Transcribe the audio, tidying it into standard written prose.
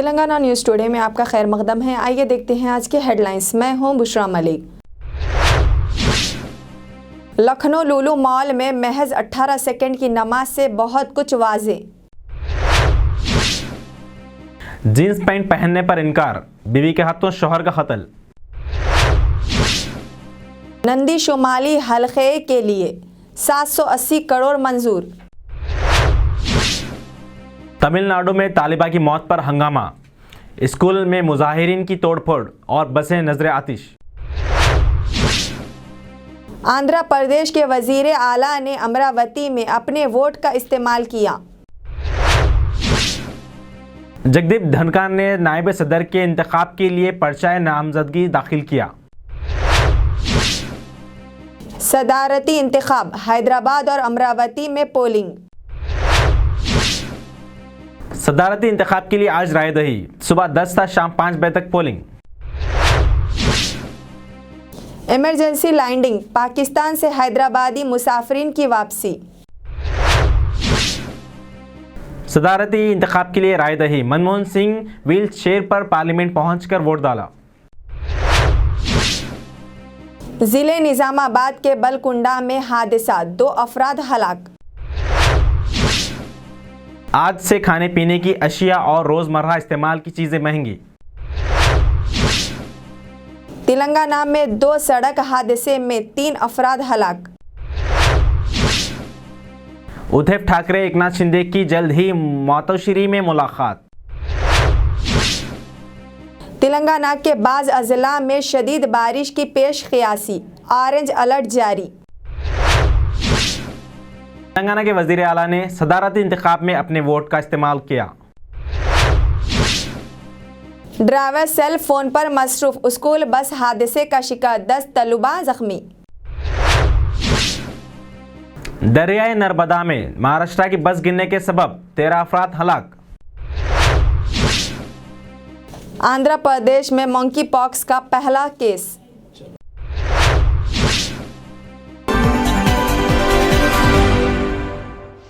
Telangana news today में आपका खैर मकदम है। आइए देखते हैं आज के हेडलाइंस। मैं हूं बुशरा मलिक। लखनऊ लुलु मॉल में महज 18 सेकंड की नमाज से बहुत कुछ वाजे। जींस पैंट पहनने पर इनकार, बीवी के हाथों शौहर का कत्ल। नंदी शुमाली हलके के लिए 780 करोड़ मंजूर। तमिलनाडु में तालिबा की मौत पर हंगामा, स्कूल में मुजाहिरीन की तोड़फोड़ और बसें नजर आतिश। आंध्र प्रदेश के वजीर आला ने अमरावती में अपने वोट का इस्तेमाल किया। जगदीप धनखड़ ने नायब सदर के इंतखाब के लिए पर्चा नामजदगी दाखिल किया। सदारती इंतखाब, हैदराबाद और अमरावती में पोलिंग। सदारती इंतखाब के लिए आज रायदही, सुबह 10 था शाम 5 बजे तक पोलिंग। इमरजेंसी लैंडिंग, पाकिस्तान से हैदराबादी मुसाफिरीन की वापसी। सदारती इंतखाब के लिए रायदही, मनमोहन सिंह व्हील चेयर पर पार्लियामेंट पहुंचकर वोट डाला। जिले निजामाबाद के बलकुंडा में हादसा, 2 अफराद हलाक। आज से खाने पीने की अशिया और रोजमर्रा इस्तेमाल की चीजें महंगी। तेलंगाना में 2 सड़क हादसे में 3 अफराद हलाक। उद्धव ठाकरे एकनाथ शिंदे की जल्द ही मातोश्री में मुलाकात। तेलंगाना के बाज़ अजला में शदीद बारिश की पेश क़ियासी, ऑरेंज अलर्ट जारी। तेलंगाना के वजीर आला ने सदारती इंतखाब में अपने वोट का इस्तेमाल किया। ड्राइवर सेल फोन पर मसरूफ, स्कूल बस हादसे का शिकार, 10 तलबा जख्मी। दरियाए नर्मदा में महाराष्ट्र की बस गिरने के सबब 13 अफराद हलाक। आंध्र प्रदेश में मंकी पॉक्स का पहला केस।